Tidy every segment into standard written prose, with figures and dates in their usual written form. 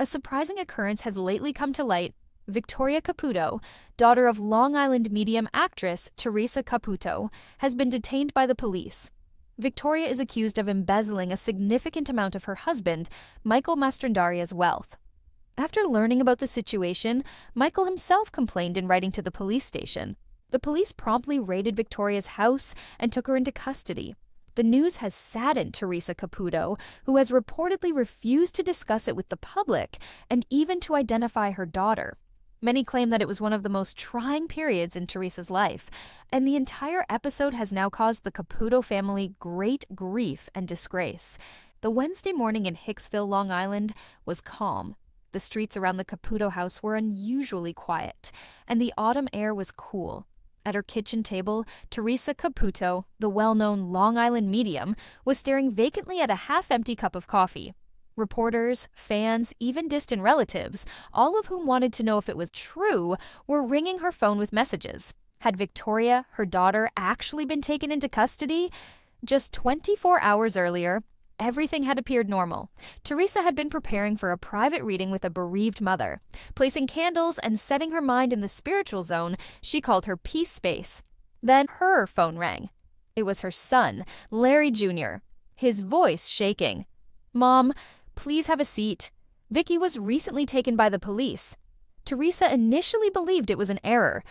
A surprising occurrence has lately come to light. Victoria Caputo, daughter of Long Island medium actress Theresa Caputo, has been detained by the police. Victoria is accused of embezzling a significant amount of her husband, Michael Mastrandaria's wealth. After learning about the situation, Michael himself complained in writing to the police station. The police promptly raided Victoria's house and took her into custody. The news has saddened Theresa Caputo, who has reportedly refused to discuss it with the public and even to identify her daughter. Many claim that it was one of the most trying periods in Theresa's life, and the entire episode has now caused the Caputo family great grief and disgrace. The Wednesday morning in Hicksville, Long Island, was calm. The streets around the Caputo house were unusually quiet, and the autumn air was cool. At her kitchen table, Theresa Caputo, the well-known Long Island medium, was staring vacantly at a half-empty cup of coffee. Reporters, fans, even distant relatives, all of whom wanted to know if it was true, were ringing her phone with messages. Had Victoria, her daughter, actually been taken into custody? Just 24 hours earlier, everything had appeared normal. Theresa had been preparing for a private reading with a bereaved mother. Placing candles and setting her mind in the spiritual zone, she called her peace space. Then her phone rang. It was her son, Larry Jr., his voice shaking. "Mom, please have a seat. Vicky was recently taken by the police." Theresa initially believed it was an error.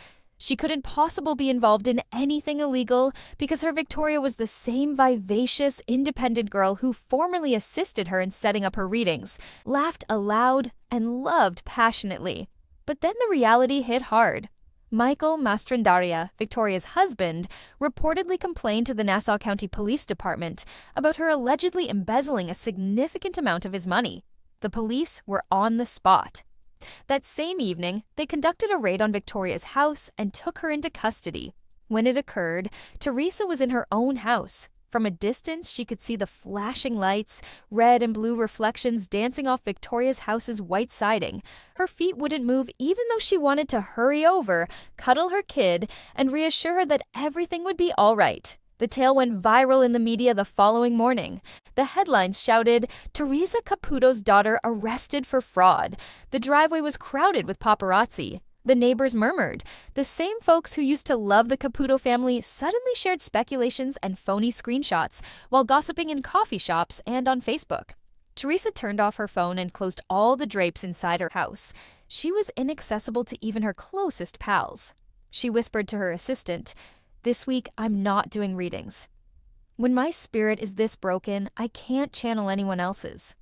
She couldn't possibly be involved in anything illegal because her Victoria was the same vivacious, independent girl who formerly assisted her in setting up her readings, laughed aloud, and loved passionately. But then the reality hit hard. Michael Mastrandaria, Victoria's husband, reportedly complained to the Nassau County Police Department about her allegedly embezzling a significant amount of his money. The police were on the spot. That same evening, they conducted a raid on Victoria's house and took her into custody. When it occurred, Theresa was in her own house. From a distance, she could see the flashing lights, red and blue reflections dancing off Victoria's house's white siding. Her feet wouldn't move even though she wanted to hurry over, cuddle her kid, and reassure her that everything would be all right. The tale went viral in the media the following morning. The headlines shouted, "Theresa Caputo's daughter arrested for fraud." The driveway was crowded with paparazzi. The neighbors murmured. The same folks who used to love the Caputo family suddenly shared speculations and phony screenshots while gossiping in coffee shops and on Facebook. Theresa turned off her phone and closed all the drapes inside her house. She was inaccessible to even her closest pals. She whispered to her assistant, "This week, I'm not doing readings. When my spirit is this broken, I can't channel anyone else's."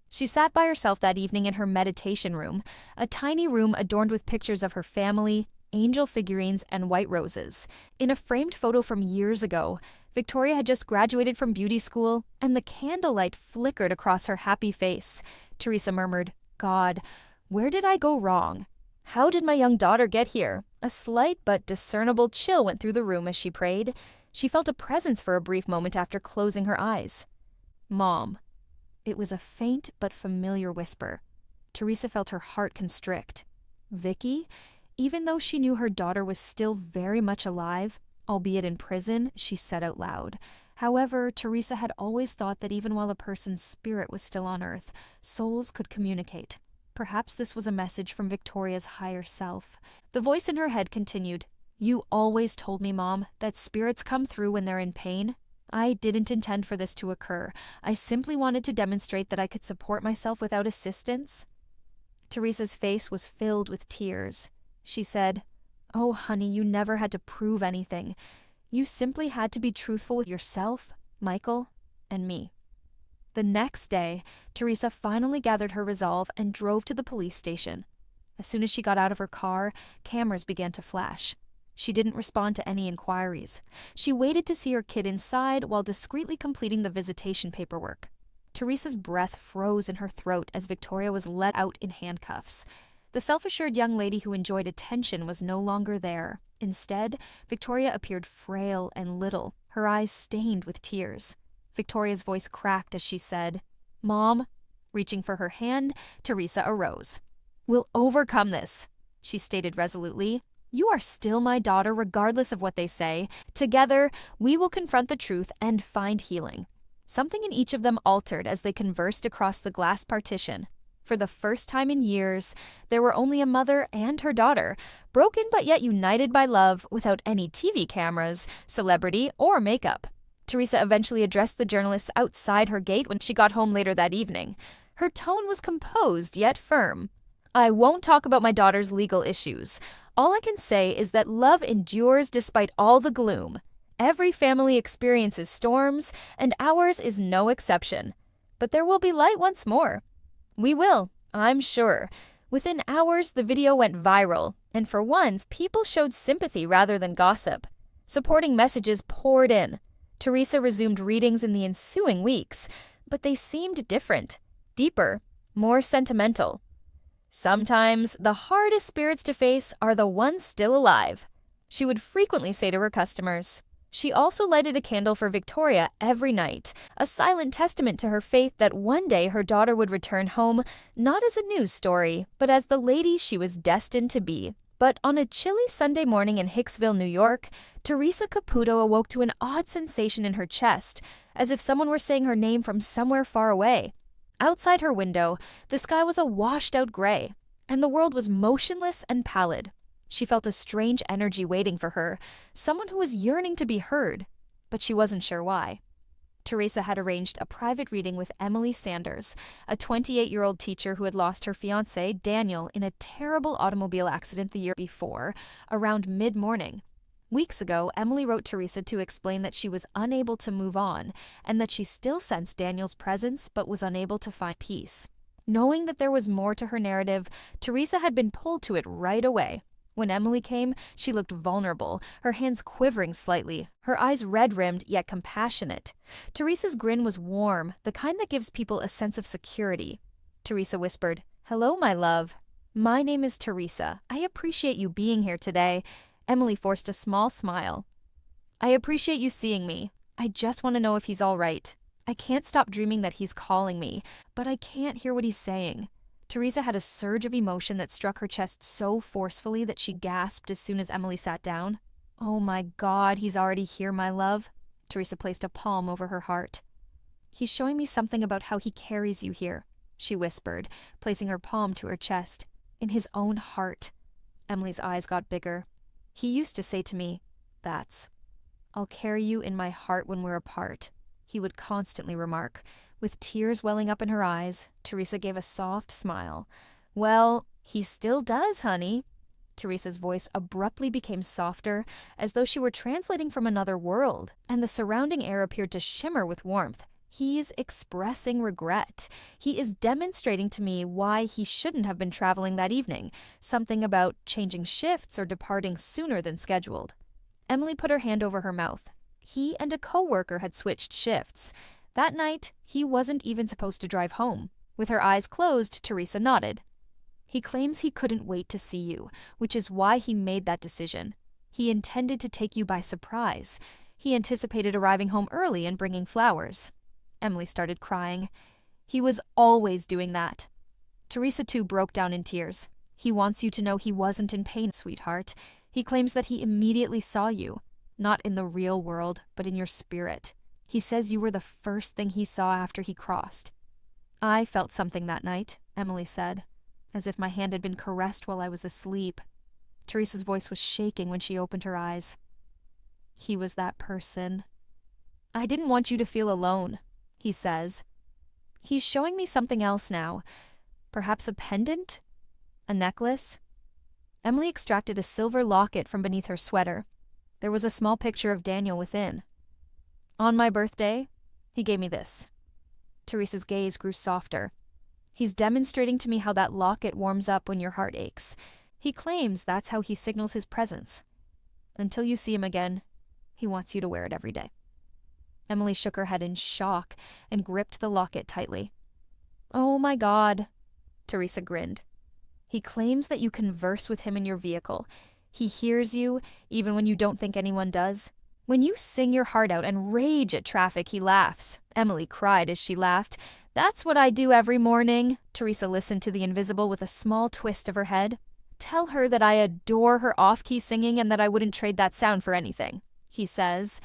She sat by herself that evening in her meditation room, a tiny room adorned with pictures of her family, angel figurines, and white roses. In a framed photo from years ago, Victoria had just graduated from beauty school, and the candlelight flickered across her happy face. Theresa murmured, "God, where did I go wrong? How did my young daughter get here?" A slight but discernible chill went through the room as she prayed. She felt a presence for a brief moment after closing her eyes. "Mom." It was a faint but familiar whisper. Theresa felt her heart constrict. Vicky? Even though she knew her daughter was still very much alive, albeit in prison, she said out loud. However, Theresa had always thought that even while a person's spirit was still on earth, souls could communicate. Perhaps this was a message from Victoria's higher self. The voice in her head continued, "You always told me, Mom, that spirits come through when they're in pain. I didn't intend for this to occur. I simply wanted to demonstrate that I could support myself without assistance." Theresa's face was filled with tears. She said, "Oh, honey, you never had to prove anything. You simply had to be truthful with yourself, Michael, and me." The next day, Theresa finally gathered her resolve and drove to the police station. As soon as she got out of her car, cameras began to flash. She didn't respond to any inquiries. She waited to see her kid inside while discreetly completing the visitation paperwork. Theresa's breath froze in her throat as Victoria was let out in handcuffs. The self-assured young lady who enjoyed attention was no longer there. Instead, Victoria appeared frail and little, her eyes stained with tears. Victoria's voice cracked as she said, "Mom." Reaching for her hand, Theresa arose. "We'll overcome this," she stated resolutely. "You are still my daughter regardless of what they say. Together, we will confront the truth and find healing." Something in each of them altered as they conversed across the glass partition. For the first time in years, there were only a mother and her daughter, broken but yet united by love without any TV cameras, celebrity, or makeup. Theresa eventually addressed the journalists outside her gate when she got home later that evening. Her tone was composed yet firm. "I won't talk about my daughter's legal issues. All I can say is that love endures despite all the gloom. Every family experiences storms, and ours is no exception. But there will be light once more. We will, I'm sure." Within hours, the video went viral, and for once, people showed sympathy rather than gossip. Supporting messages poured in. Theresa resumed readings in the ensuing weeks, but they seemed different, deeper, more sentimental. "Sometimes the hardest spirits to face are the ones still alive," she would frequently say to her customers. She also lighted a candle for Victoria every night, a silent testament to her faith that one day her daughter would return home, not as a news story, but as the lady she was destined to be. But on a chilly Sunday morning in Hicksville, New York, Theresa Caputo awoke to an odd sensation in her chest, as if someone were saying her name from somewhere far away. Outside her window, the sky was a washed-out gray, and the world was motionless and pallid. She felt a strange energy waiting for her, someone who was yearning to be heard, but she wasn't sure why. Theresa had arranged a private reading with Emily Sanders, a 28-year-old teacher who had lost her fiancé, Daniel, in a terrible automobile accident the year before, around mid-morning. Weeks ago, Emily wrote Theresa to explain that she was unable to move on and that she still sensed Daniel's presence but was unable to find peace. Knowing that there was more to her narrative, Theresa had been pulled to it right away. When Emily came, she looked vulnerable, her hands quivering slightly, her eyes red-rimmed yet compassionate. Theresa's grin was warm, the kind that gives people a sense of security. Theresa whispered, "Hello, my love. My name is Theresa. I appreciate you being here today." Emily forced a small smile. "I appreciate you seeing me. I just want to know if he's all right. I can't stop dreaming that he's calling me, but I can't hear what he's saying." Theresa had a surge of emotion that struck her chest so forcefully that she gasped as soon as Emily sat down. "Oh my God, he's already here, my love." Theresa placed a palm over her heart. "He's showing me something about how he carries you here," she whispered, placing her palm to her chest. "In his own heart." Emily's eyes got bigger. "He used to say to me, 'I'll carry you in my heart when we're apart,'" he would constantly remark. With tears welling up in her eyes, Theresa gave a soft smile. "Well, he still does, honey." Theresa's voice abruptly became softer, as though she were translating from another world, and the surrounding air appeared to shimmer with warmth. "He's expressing regret. He is demonstrating to me why he shouldn't have been traveling that evening, something about changing shifts or departing sooner than scheduled." Emily put her hand over her mouth. He and a co-worker had switched shifts. That night, he wasn't even supposed to drive home. With her eyes closed, Theresa nodded. "He claims he couldn't wait to see you, which is why he made that decision. He intended to take you by surprise. He anticipated arriving home early and bringing flowers." Emily started crying. "He was always doing that." Theresa too broke down in tears. "He wants you to know he wasn't in pain, sweetheart. He claims that he immediately saw you, not in the real world, but in your spirit. He says you were the first thing he saw after he crossed." "I felt something that night," Emily said, "as if my hand had been caressed while I was asleep." Theresa's voice was shaking when she opened her eyes. "He was that person. I didn't want you to feel alone," he says. "He's showing me something else now. Perhaps a pendant? A necklace?" Emily extracted a silver locket from beneath her sweater. There was a small picture of Daniel within. "On my birthday, he gave me this." Theresa's gaze grew softer. "He's demonstrating to me how that locket warms up when your heart aches. He claims that's how he signals his presence. Until you see him again, he wants you to wear it every day." Emily shook her head in shock and gripped the locket tightly. "Oh my God," Theresa grinned. "He claims that you converse with him in your vehicle. He hears you, even when you don't think anyone does. When you sing your heart out and rage at traffic, he laughs." Emily cried as she laughed. "That's what I do every morning." Theresa listened to the invisible with a small twist of her head. "Tell her that I adore her off-key singing and that I wouldn't trade that sound for anything," he says.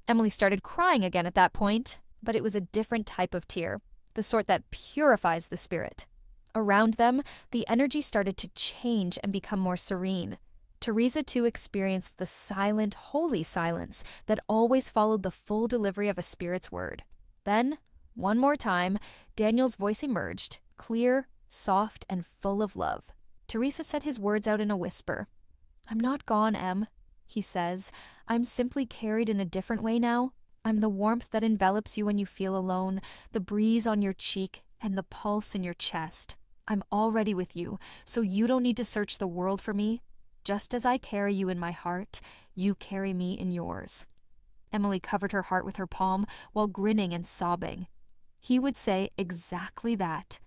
Emily started crying again at that point, but it was a different type of tear, the sort that purifies the spirit. Around them, the energy started to change and become more serene. Theresa, too, experienced the silent, holy silence that always followed the full delivery of a spirit's word. Then, one more time, Daniel's voice emerged, clear, soft, and full of love. Theresa said his words out in a whisper. "I'm not gone, Em," he says. "I'm simply carried in a different way now. I'm the warmth that envelops you when you feel alone, the breeze on your cheek, and the pulse in your chest. I'm already with you, so you don't need to search the world for me. Just as I carry you in my heart, you carry me in yours." Emily covered her heart with her palm while grinning and sobbing. He would say exactly that.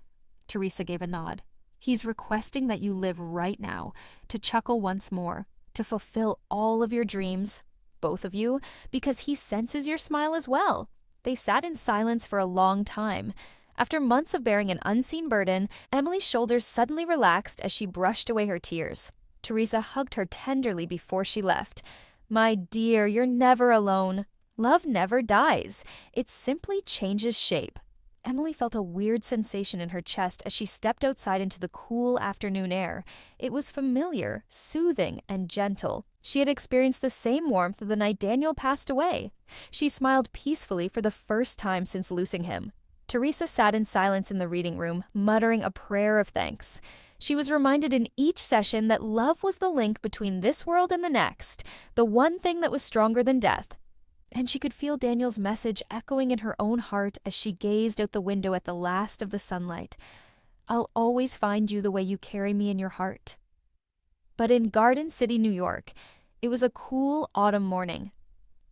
Theresa gave a nod. He's requesting that you live right now, to chuckle once more, to fulfill all of your dreams, both of you, because he senses your smile as well. They sat in silence for a long time. After months of bearing an unseen burden, Emily's shoulders suddenly relaxed as she brushed away her tears. Theresa hugged her tenderly before she left. "My dear, you're never alone. Love never dies. It simply changes shape." Emily felt a weird sensation in her chest as she stepped outside into the cool afternoon air. It was familiar, soothing, and gentle. She had experienced the same warmth the night Daniel passed away. She smiled peacefully for the first time since losing him. Theresa sat in silence in the reading room, muttering a prayer of thanks. She was reminded in each session that love was the link between this world and the next, the one thing that was stronger than death. And she could feel Daniel's message echoing in her own heart as she gazed out the window at the last of the sunlight. "I'll always find you the way you carry me in your heart." But in Garden City, New York, it was a cool autumn morning.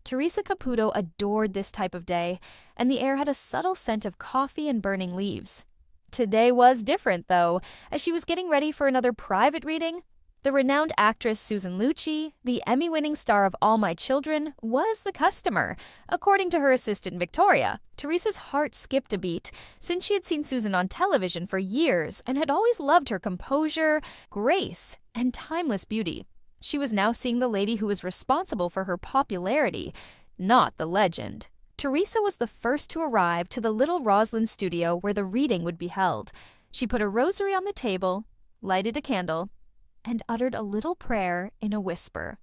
Theresa Caputo adored this type of day, and the air had a subtle scent of coffee and burning leaves. Today was different, though, as she was getting ready for another private reading. The renowned actress Susan Lucci, the Emmy-winning star of All My Children, was the customer. According to her assistant Victoria, Theresa's heart skipped a beat, since she had seen Susan on television for years and had always loved her composure, grace, and timeless beauty. She was now seeing the lady who was responsible for her popularity, not the legend. Theresa was the first to arrive to the little Roslyn studio where the reading would be held. She put a rosary on the table, lighted a candle, and uttered a little prayer in a whisper.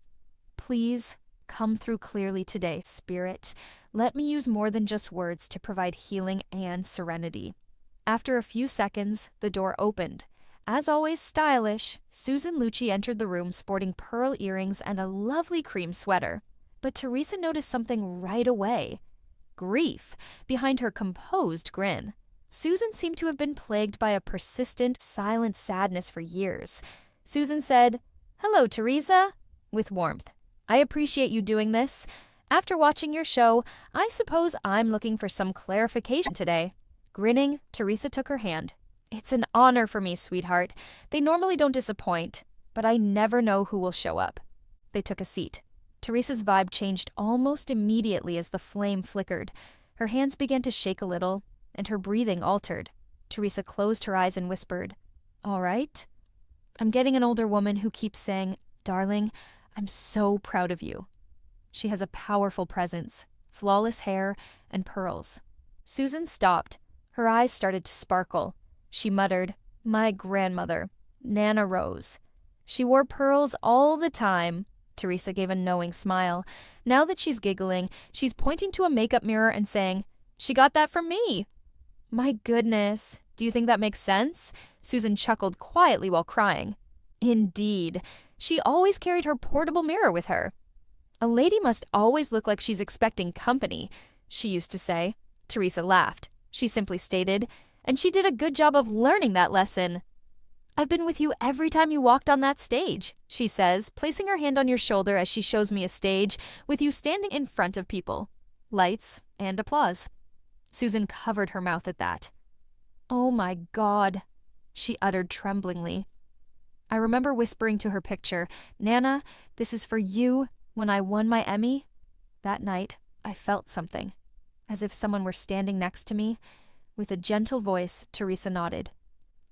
"Please come through clearly today, Spirit. Let me use more than just words to provide healing and serenity." After a few seconds, the door opened. As always stylish, Susan Lucci entered the room sporting pearl earrings and a lovely cream sweater. But Theresa noticed something right away. Grief behind her composed grin. Susan seemed to have been plagued by a persistent, silent sadness for years. Susan said, "Hello, Theresa," with warmth. "I appreciate you doing this. After watching your show, I suppose I'm looking for some clarification today." Grinning, Theresa took her hand. "It's an honor for me, sweetheart. They normally don't disappoint, but I never know who will show up." They took a seat. Theresa's vibe changed almost immediately as the flame flickered. Her hands began to shake a little, and her breathing altered. Theresa closed her eyes and whispered, "All right? I'm getting an older woman who keeps saying, 'Darling, I'm so proud of you.'" She has a powerful presence, flawless hair, and pearls. Susan stopped. Her eyes started to sparkle. She muttered, "My grandmother, Nana Rose. She wore pearls all the time." Theresa gave a knowing smile. Now that she's giggling, she's pointing to a makeup mirror and saying, "She got that from me." "My goodness. Do you think that makes sense?" Susan chuckled quietly while crying. "Indeed. She always carried her portable mirror with her. 'A lady must always look like she's expecting company,' she used to say." Theresa laughed. She simply stated, "And she did a good job of learning that lesson." "I've been with you every time you walked on that stage," she says, placing her hand on your shoulder as she shows me a stage, with you standing in front of people. Lights and applause. Susan covered her mouth at that. "Oh my God," she uttered tremblingly. I remember whispering to her picture, "Nana, this is for you when I won my Emmy." That night, I felt something, as if someone were standing next to me. With a gentle voice, Theresa nodded.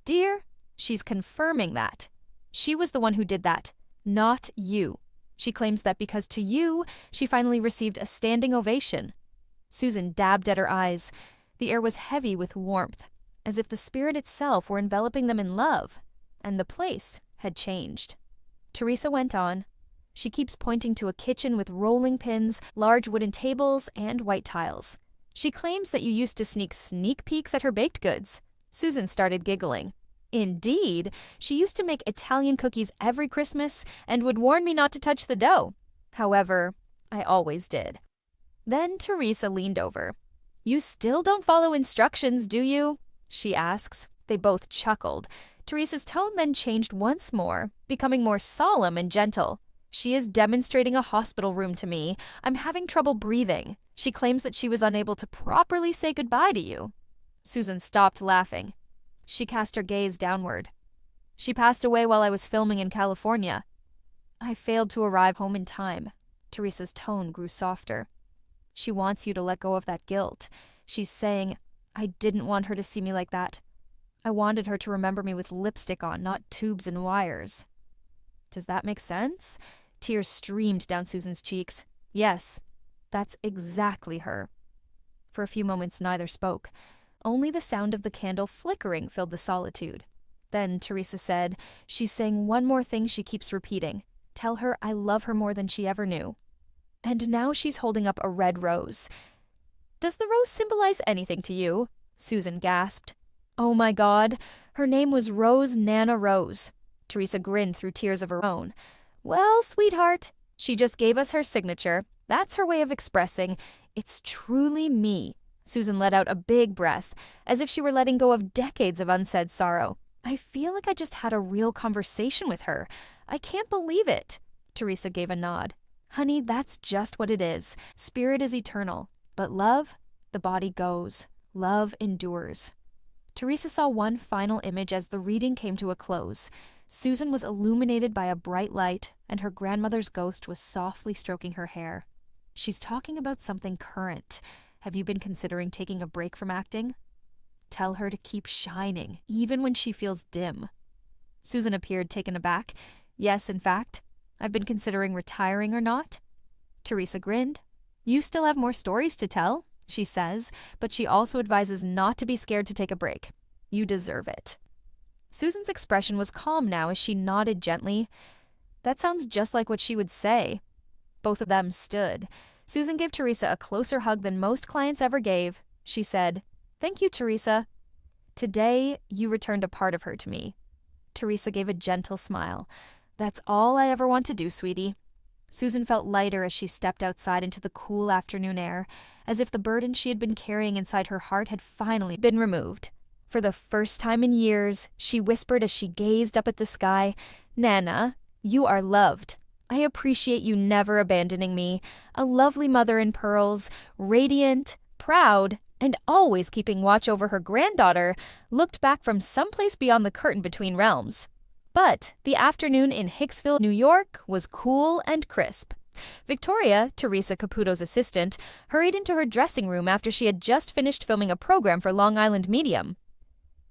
"Dear, she's confirming that. She was the one who did that, not you. She claims that because to you, she finally received a standing ovation." Susan dabbed at her eyes. The air was heavy with warmth. as if the spirit itself were enveloping them in love, and the place had changed. Theresa went on. She keeps pointing to a kitchen with rolling pins, large wooden tables, and white tiles. She claims that you used to sneak peeks at her baked goods. Susan started giggling. Indeed, she used to make Italian cookies every Christmas and would warn me not to touch the dough. However, I always did. Then Theresa leaned over. You still don't follow instructions, do you? She asks. They both chuckled. Theresa's tone then changed once more, becoming more solemn and gentle. She is demonstrating a hospital room to me. I'm having trouble breathing. She claims that she was unable to properly say goodbye to you. Susan stopped laughing. She cast her gaze downward. She passed away while I was filming in California. I failed to arrive home in time. Theresa's tone grew softer. She wants you to let go of that guilt. She's saying, I didn't want her to see me like that. I wanted her to remember me with lipstick on, not tubes and wires. Does that make sense? Tears streamed down Susan's cheeks. Yes, that's exactly her. For a few moments neither spoke. Only the sound of the candle flickering filled the solitude. Then Theresa said, she's saying one more thing she keeps repeating. Tell her I love her more than she ever knew. And now she's holding up a red rose. Does the rose symbolize anything to you? Susan gasped. Oh my God, her name was Rose Nana Rose. Theresa grinned through tears of her own. Well, sweetheart, she just gave us her signature. That's her way of expressing, it's truly me. Susan let out a big breath, as if she were letting go of decades of unsaid sorrow. I feel like I just had a real conversation with her. I can't believe it. Theresa gave a nod. Honey, that's just what it is. Spirit is eternal. But love, the body goes. Love endures. Theresa saw one final image as the reading came to a close. Susan was illuminated by a bright light, and her grandmother's ghost was softly stroking her hair. She's talking about something current. Have you been considering taking a break from acting? Tell her to keep shining, even when she feels dim. Susan appeared taken aback. Yes, in fact, I've been considering retiring or not. Theresa grinned. You still have more stories to tell, she says, but she also advises not to be scared to take a break. You deserve it. Susan's expression was calm now as she nodded gently. That sounds just like what she would say. Both of them stood. Susan gave Theresa a closer hug than most clients ever gave. She said, Thank you, Theresa. Today, you returned a part of her to me. Theresa gave a gentle smile. That's all I ever want to do, sweetie. Susan felt lighter as she stepped outside into the cool afternoon air, as if the burden she had been carrying inside her heart had finally been removed. For the first time in years, she whispered as she gazed up at the sky, Nana, you are loved. I appreciate you never abandoning me, a lovely mother in pearls, radiant, proud, and always keeping watch over her granddaughter, looked back from someplace beyond the curtain between realms. But the afternoon in Hicksville, New York, was cool and crisp. Victoria, Theresa Caputo's assistant, hurried into her dressing room after she had just finished filming a program for Long Island Medium.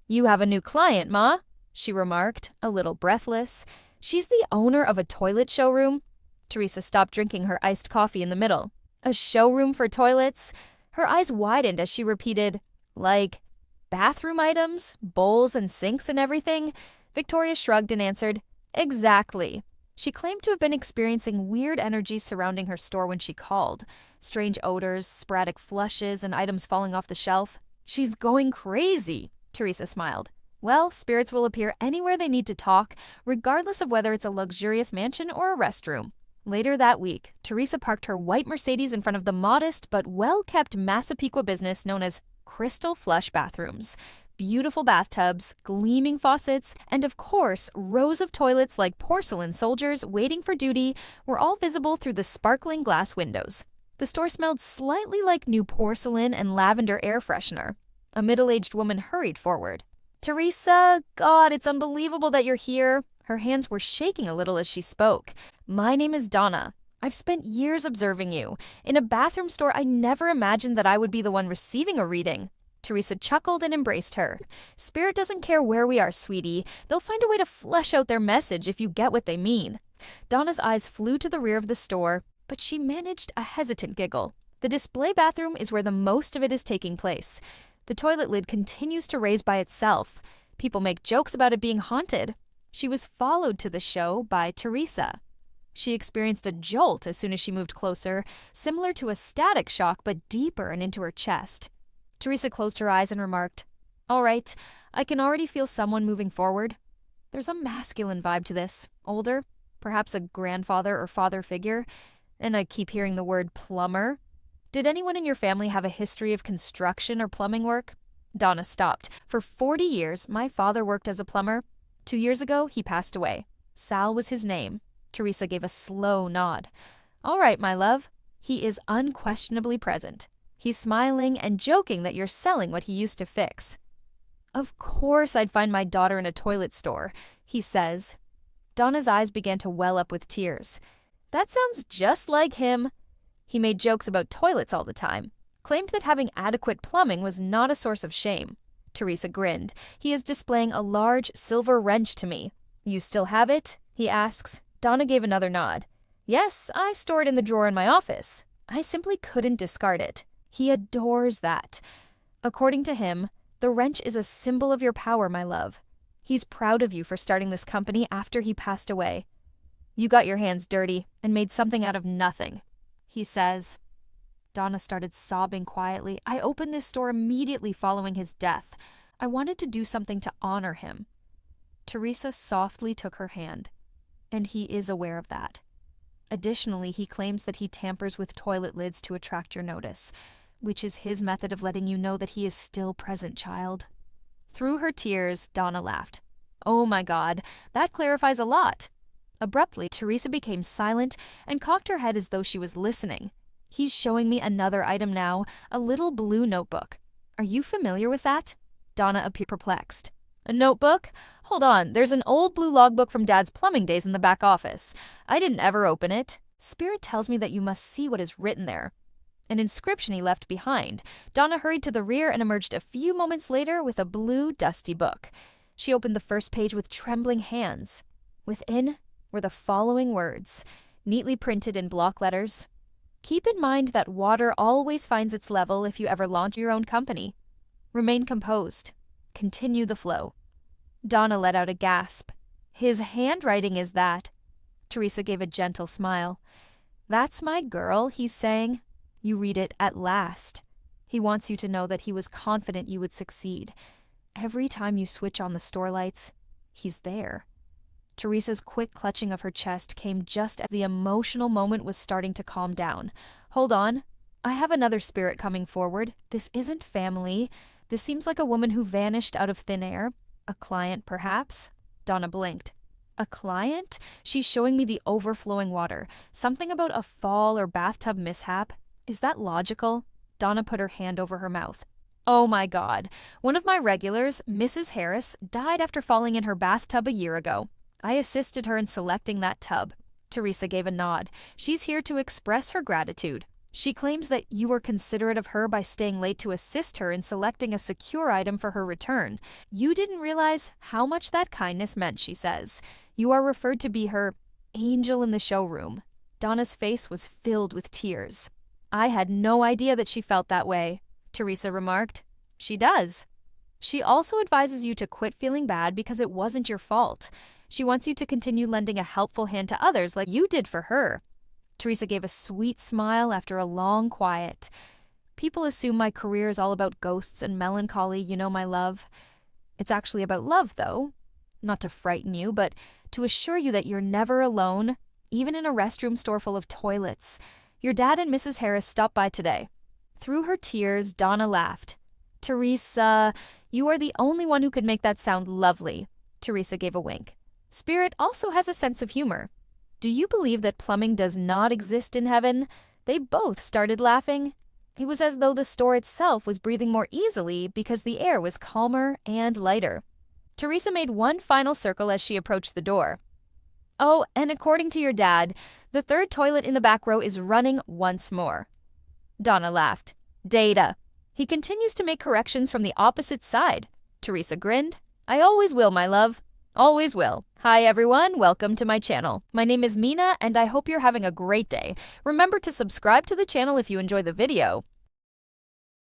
You have a new client, Ma, she remarked, a little breathless. She's the owner of a toilet showroom. Theresa stopped drinking her iced coffee in the middle. A showroom for toilets? Her eyes widened as she repeated, like, bathroom items, bowls and sinks and everything? Victoria shrugged and answered, Exactly. She claimed to have been experiencing weird energies surrounding her store when she called. Strange odors, sporadic flushes, and items falling off the shelf. She's going crazy, Theresa smiled. Well, spirits will appear anywhere they need to talk, regardless of whether it's a luxurious mansion or a restroom. Later that week, Theresa parked her white Mercedes in front of the modest but well-kept Massapequa business known as Crystal Flush Bathrooms. Beautiful bathtubs, gleaming faucets, and of course, rows of toilets like porcelain soldiers waiting for duty were all visible through the sparkling glass windows. The store smelled slightly like new porcelain and lavender air freshener. A middle-aged woman hurried forward. Theresa, God, it's unbelievable that you're here. Her hands were shaking a little as she spoke. My name is Donna. I've spent years observing you. In a bathroom store, I never imagined that I would be the one receiving a reading. Theresa chuckled and embraced her. Spirit doesn't care where we are, sweetie. They'll find a way to flesh out their message if you get what they mean. Donna's eyes flew to the rear of the store, but she managed a hesitant giggle. The display bathroom is where the most of it is taking place. The toilet lid continues to raise by itself. People make jokes about it being haunted. She was followed to the show by Theresa. She experienced a jolt as soon as she moved closer, similar to a static shock but deeper and into her chest. Theresa closed her eyes and remarked, "All right, I can already feel someone moving forward." There's a masculine vibe to this, older, perhaps a grandfather or father figure, and I keep hearing the word plumber. Did anyone in your family have a history of construction or plumbing work? Donna stopped. For 40 years, my father worked as a plumber. 2 years ago, he passed away. Sal was his name. Theresa gave a slow nod. All right, my love. He is unquestionably present. He's smiling and joking that you're selling what he used to fix. Of course I'd find my daughter in a toilet store, he says. Donna's eyes began to well up with tears. That sounds just like him. He made jokes about toilets all the time, claimed that having adequate plumbing was not a source of shame. Theresa grinned. He is displaying a large silver wrench to me. You still have it? He asks. Donna gave another nod. Yes, I store it in the drawer in my office. I simply couldn't discard it. He adores that. According to him, the wrench is a symbol of your power, my love. He's proud of you for starting this company after he passed away. You got your hands dirty and made something out of nothing, he says. Donna started sobbing quietly. I opened this store immediately following his death. I wanted to do something to honor him. Theresa softly took her hand, and he is aware of that. Additionally, he claims that he tampers with toilet lids to attract your notice, which is his method of letting you know that he is still present, child. Through her tears, Donna laughed. Oh my God, that clarifies a lot. Abruptly, Theresa became silent and cocked her head as though she was listening. He's showing me another item now, a little blue notebook. Are you familiar with that? Donna appeared perplexed. A notebook? Hold on, there's an old blue logbook from Dad's plumbing days in the back office. I didn't ever open it. Spirit tells me that you must see what is written there. An inscription he left behind. Donna hurried to the rear and emerged a few moments later with a blue, dusty book. She opened the first page with trembling hands. Within were the following words, neatly printed in block letters. Keep in mind that water always finds its level if you ever launch your own company. Remain composed. Continue the flow. Donna let out a gasp. His handwriting is that. Theresa gave a gentle smile. That's my girl, he's saying. You read it at last. He wants you to know that he was confident you would succeed. Every time you switch on the store lights, he's there. Theresa's quick clutching of her chest came just as the emotional moment was starting to calm down. Hold on. I have another spirit coming forward. This isn't family. This seems like a woman who vanished out of thin air. A client, perhaps? Donna blinked. A client? She's showing me the overflowing water. Something about a fall or bathtub mishap. Is that logical? Donna put her hand over her mouth. Oh my God. One of my regulars, Mrs. Harris, died after falling in her bathtub a year ago. I assisted her in selecting that tub. Theresa gave a nod. She's here to express her gratitude. She claims that you were considerate of her by staying late to assist her in selecting a secure item for her return. You didn't realize how much that kindness meant, she says. You are referred to be her angel in the showroom. Donna's face was filled with tears. I had no idea that she felt that way, Theresa remarked. She does. She also advises you to quit feeling bad because it wasn't your fault. She wants you to continue lending a helpful hand to others like you did for her. Theresa gave a sweet smile after a long quiet. People assume my career is all about ghosts and melancholy, you know, my love. It's actually about love, though. Not to frighten you, but to assure you that you're never alone, even in a restroom store full of toilets. Your dad and Mrs. Harris stopped by today. Through her tears, Donna laughed. Theresa, you are the only one who could make that sound lovely. Theresa gave a wink. Spirit also has a sense of humor. Do you believe that plumbing does not exist in heaven? They both started laughing. It was as though the store itself was breathing more easily because the air was calmer and lighter. Theresa made one final circle as she approached the door. Oh, and according to your dad, the third toilet in the back row is running once more. Donna laughed. Data. He continues to make corrections from the opposite side. Theresa grinned. I always will, my love. Always will. Hi everyone, welcome to my channel. My name is Mina and I hope you're having a great day. Remember to subscribe to the channel if you enjoy the video.